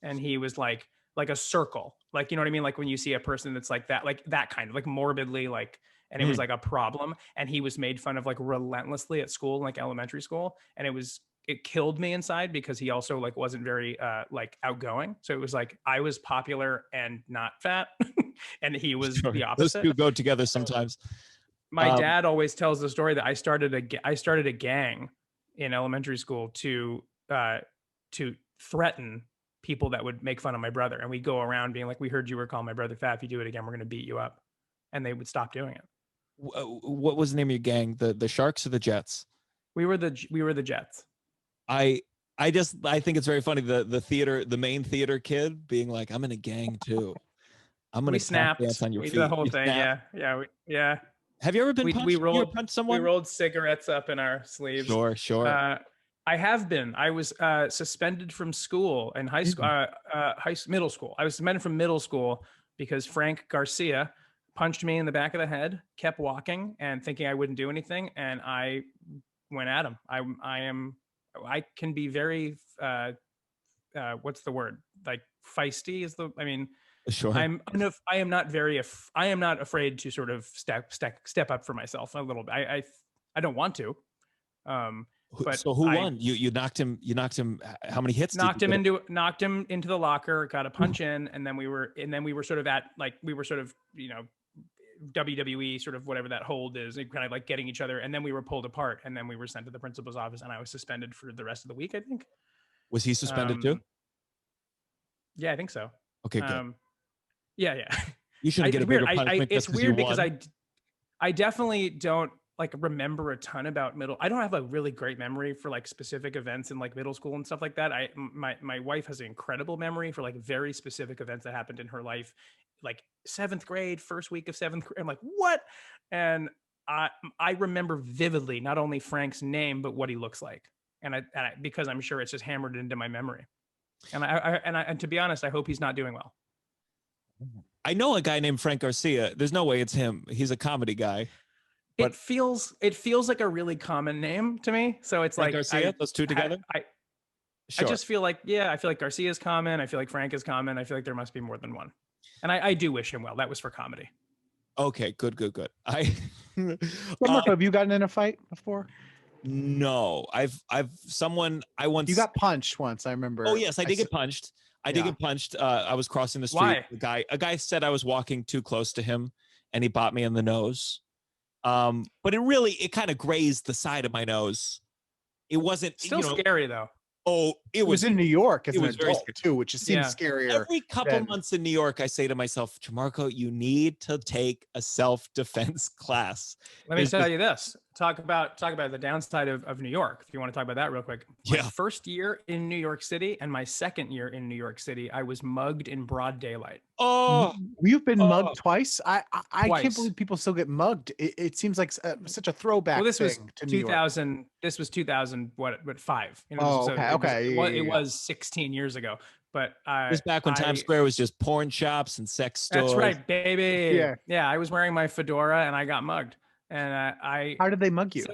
S5: and he was like a circle, like, you know what I mean? Like when you see a person that's like that kind of like morbidly, like, and it was like a problem. And he was made fun of like relentlessly at school, like elementary school. And it killed me inside because he also like wasn't very like outgoing. So it was like I was popular and not fat and he was the opposite.
S1: Those two go together sometimes.
S5: My dad always tells the story that I started a gang in elementary school to threaten people that would make fun of my brother. And we'd go around being like, we heard you were calling my brother fat. If you do it again, we're going to beat you up. And they would stop doing it.
S1: What was the name of your gang? The Sharks or the Jets?
S5: We were the Jets.
S1: I think it's very funny the main theater kid being like, I'm in a gang too. I'm gonna
S5: snap
S1: dance on your feet.
S5: The whole thing, yeah.
S1: Have you ever been punched?
S5: We rolled
S1: punched someone?
S5: We rolled cigarettes up in our sleeves.
S1: Sure.
S5: I have been. I was suspended from school in high school, middle school. I was suspended from middle school because Frank Garcia punched me in the back of the head, kept walking and thinking I wouldn't do anything, and I went at him. I can be very what's the word? Like feisty is I mean,
S1: sure.
S5: I am not afraid to sort of step up for myself a little bit. I don't want to. But
S1: so who won? You knocked him. How many hits?
S5: Knocked him into the locker. Got a punch in, and then we were sort of WWE sort of whatever that hold is, kind of like getting each other, and then we were pulled apart, and then we were sent to the principal's office, and I was suspended for the rest of the week. I think.
S1: Was he suspended too?
S5: Yeah, I think so.
S1: Okay, good.
S5: Yeah.
S1: You shouldn't get a bigger punishment.
S5: It's weird because I definitely don't like remember a ton about I don't have a really great memory for like specific events in like middle school and stuff like that. My wife has an incredible memory for like very specific events that happened in her life, like 7th grade, first week of 7th grade. I'm like, what? And I remember vividly not only Frank's name but what he looks like, and I because I'm sure it's just hammered into my memory. And to be honest, I hope he's not doing well.
S1: I know a guy named Frank Garcia. There's no way it's him. He's a comedy guy.
S5: But it feels like a really common name to me. So it's
S1: Frank
S5: like
S1: Garcia, those two together.
S5: Sure. I just feel like, I feel like Garcia is common. I feel like Frank is common. I feel like there must be more than one. And I do wish him well. That was for comedy.
S1: Okay, good.
S2: Marco, have you gotten in a fight before?
S1: No, I once.
S2: You got punched once, I remember.
S1: Oh yes, I did get punched. I did get punched. I was crossing the street.
S5: Why?
S1: A guy said I was walking too close to him, and he bought me in the nose. But it kind of grazed the side of my nose. It wasn't
S5: still scary though.
S1: Oh,
S2: it was in New York as an
S1: was very
S2: adult too, which just seems scarier.
S1: Every couple months in New York, I say to myself, Gianmarco, you need to take a self-defense class.
S5: Let me tell you this. Talk about the downside of New York. If you want to talk about that real quick. My first year in New York City and my second year in New York City, I was mugged in broad daylight.
S2: Oh, you've been mugged twice? I can't believe people still get mugged. It seems like such a throwback.
S5: Well, this was
S2: to
S5: 2000. This was 2005. It was 16 years ago. But
S1: it was back when Times Square was just porn shops and sex stores.
S5: That's right, baby. Yeah. I was wearing my fedora and I got mugged. And
S2: how did they mug you?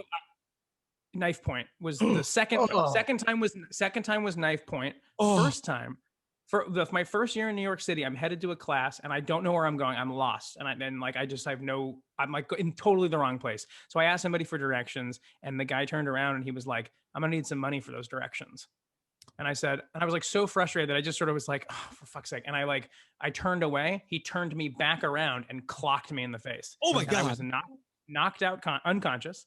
S5: Knife point was the second. Second time was knife point. First time, my first year in New York City, I'm headed to a class and I don't know where I'm going. I'm lost, and I'm like in totally the wrong place. So I asked somebody for directions, and the guy turned around and he was like, "I'm gonna need some money for those directions." And I said, and I was like so frustrated that I just sort of was like, "Oh, for fuck's sake!" And I turned away. He turned me back around and clocked me in the face.
S1: Oh my God!
S5: I was knocked out unconscious,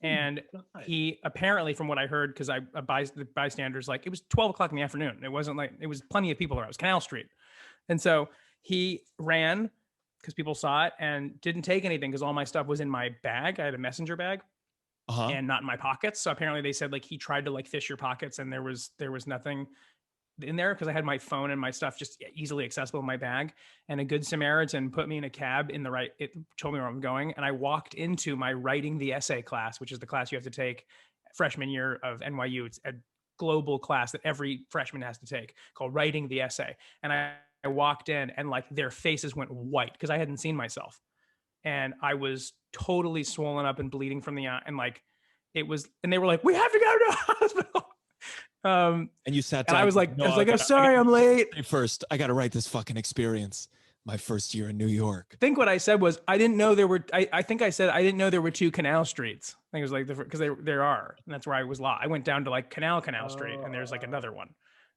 S5: and he apparently, from what I heard, because the bystanders, like, it was 12 o'clock in the afternoon, it wasn't like, it was plenty of people around, it was Canal Street, and so he ran because people saw it and didn't take anything because all my stuff was in my bag. I had a messenger bag and not in my pockets. So apparently they said like he tried to like fish your pockets and there was nothing in there because I had my phone and my stuff just easily accessible in my bag. And a good Samaritan put me in a cab it told me where I'm going. And I walked into my writing the essay class, which is the class you have to take freshman year of NYU. It's a global class that every freshman has to take called writing the essay. And I walked in and like their faces went white because I hadn't seen myself. And I was totally swollen up and bleeding from the eye. And like, and they were like, we have to go to the hospital.
S1: And you sat down.
S5: And I was like,
S1: no,
S5: I'm sorry, I'm late.
S1: First, I got to write this fucking experience. My first year in New York.
S5: I think what I said was, I didn't know there were, I think I said, I didn't know there were 2 Canal Streets. I think it was like, because there are, and that's where I was lost. I went down to like Canal Street, and there's like another one.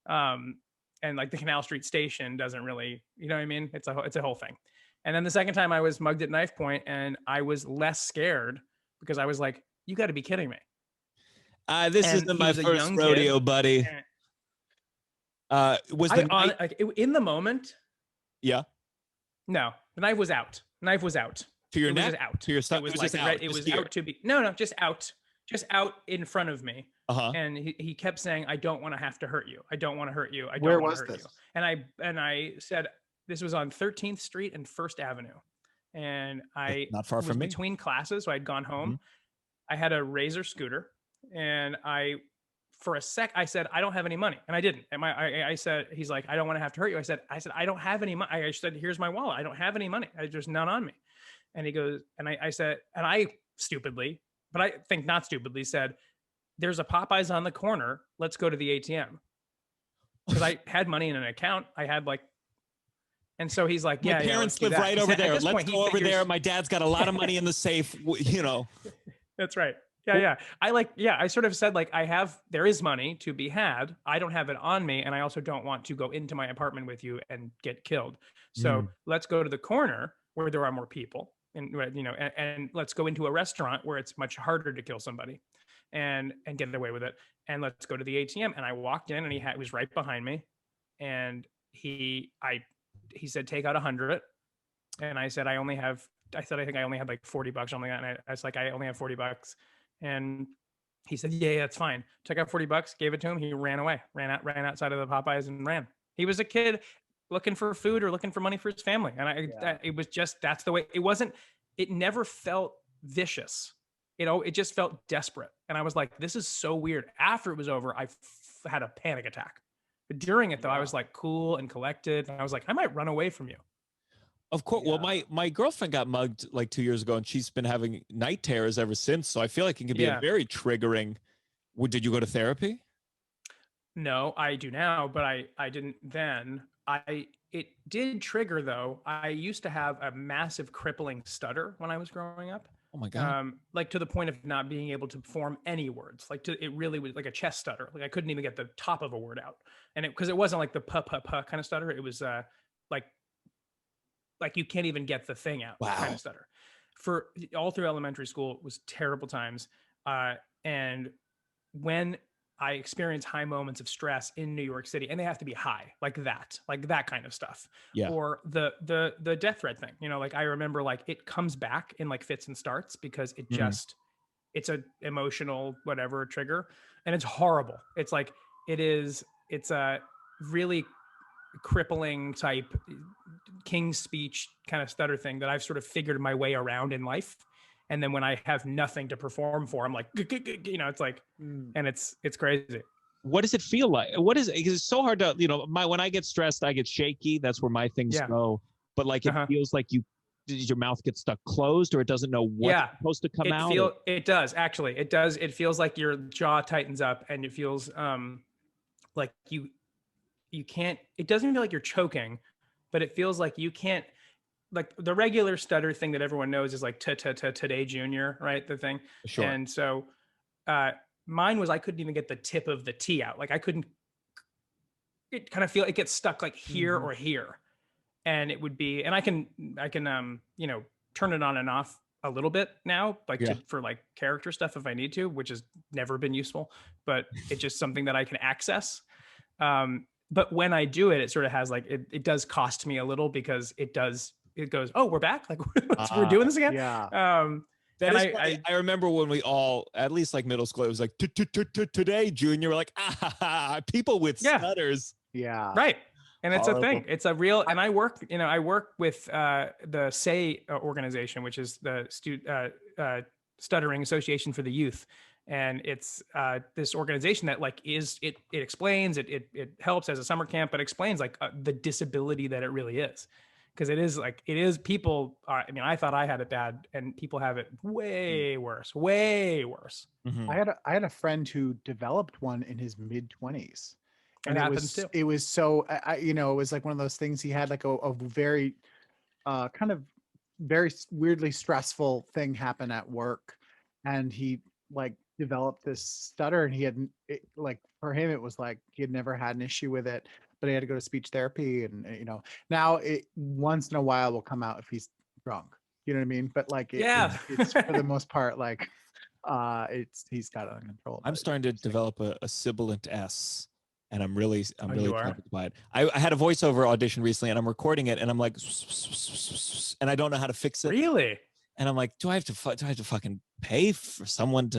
S5: And like the Canal Street station doesn't really, you know what I mean? It's a whole thing. And then the second time I was mugged at knife point, and I was less scared because I was like, you got to be kidding me.
S1: This isn't my first rodeo, kid. Buddy.
S5: In the moment?
S1: Yeah.
S5: No, the knife was out. Knife was out.
S1: To your neck?
S5: Was out.
S1: To your stomach?
S5: It was like out. It was out to be. No, just out. Just out in front of me. And he kept saying, I don't want to have to hurt you. I don't want to hurt you. I don't want to hurt you. And I said, this was on 13th Street and 1st Avenue. And I
S1: not far from me.
S5: Between classes, so I'd gone home. I had a Razor scooter, and for a sec, I said, I don't have any money. And I didn't. And I said, he's like, I don't want to have to hurt you. I said, I don't have any money. I said, here's my wallet. I don't have any money. There's none on me. And he goes, and I said, and I stupidly, but I think not stupidly said, there's a Popeyes on the corner. Let's go to the ATM. Because I had money in an account. I had like, and so he's like,
S1: my parents live right over there. Let's go over there. My dad's got a lot of money in the safe, you know.
S5: That's right. Yeah. I sort of said like, there is money to be had. I don't have it on me. And I also don't want to go into my apartment with you and get killed. So let's go to the corner where there are more people and, you know, and let's go into a restaurant where it's much harder to kill somebody and get away with it. And let's go to the ATM. And I walked in, and he was right behind me. And he said, take out 100. And I said, I think I only had like $40 or something. And I was like, I only have $40. And he said, yeah, that's fine. Took out $40, gave it to him. He ran away, ran outside of the Popeyes and ran. He was a kid looking for food or looking for money for his family. And it was just, that's the way it never felt vicious. It just felt desperate. And I was like, this is so weird. After it was over, I had a panic attack. But during it though, I was like cool and collected. And I was like, I might run away from you.
S1: Of course. Yeah. Well, my girlfriend got mugged like 2 years ago, and she's been having night terrors ever since. So I feel like it can be a very triggering. Did you go to therapy?
S5: No, I do now, but I didn't then. It did trigger though. I used to have a massive crippling stutter when I was growing up.
S1: Oh my God.
S5: Like to the point of not being able to form any words. It really was like a chest stutter. Like I couldn't even get the top of a word out. And because it wasn't like the puh kind of stutter. It was like you can't even get the thing out kind of stutter. For all through elementary school, it was terrible times. And when I experience high moments of stress in New York City, and they have to be high, like that kind of stuff.
S1: Yeah.
S5: Or the death threat thing, you know, like I remember like it comes back in like fits and starts because it just, it's a emotional, whatever trigger. And it's horrible. It's like, it's a really crippling type King's Speech kind of stutter thing that I've sort of figured my way around in life. And then when I have nothing to perform for, I'm like, you know, it's like, and it's crazy.
S1: What does it feel like? Because it's so hard to, you know, when I get stressed, I get shaky. That's where my things go. But like, it feels like your mouth gets stuck closed, or it doesn't know what's supposed to come out.
S5: It does, actually. It does. It feels like your jaw tightens up, and it feels like you can't, it doesn't feel like you're choking, but it feels like you can't, like the regular stutter thing that everyone knows is like today junior, right? The thing.
S1: Sure.
S5: And so mine was, I couldn't even get the tip of the T out. Like I couldn't, it kind of feel, it gets stuck like here or here. And it would be, and I can, you know, turn it on and off a little bit now, like for like character stuff if I need to, which has never been useful, but it's just something that I can access. But when I do it, it sort of has like, it does cost me a little because it goes, oh, we're back. Like we're doing this again.
S1: Yeah. I remember when we all, at least like middle school, it was like today, junior. We're like, people with stutters.
S2: Yeah.
S5: Right. And it's a thing. It's a real, and I work with the SAY organization, which is the Stuttering Association for the Youth. And it's this organization that like it explains it helps as a summer camp, but explains like the disability that it really is, because it is people are, I mean, I thought I had it bad, and people have it way worse.
S1: Mhm.
S2: I had a friend who developed one in his mid-20s, and
S5: It happens too.
S2: it was so it was like one of those things. He had like a very kind of very weirdly stressful thing happen at work, and he like developed this stutter, and he had like, for him it was like he had never had an issue with it, but he had to go to speech therapy, and now it once in a while will come out if he's drunk, you know what I mean, but like it's for the most part like he's got it under control.
S1: I'm starting to develop a sibilant S, and I'm really
S5: you are?
S1: tempted by it. I had a voiceover audition recently, and I'm recording it, and I'm like, and I don't know how to fix it.
S5: Really?
S1: And I'm like, do I have to fucking pay for someone to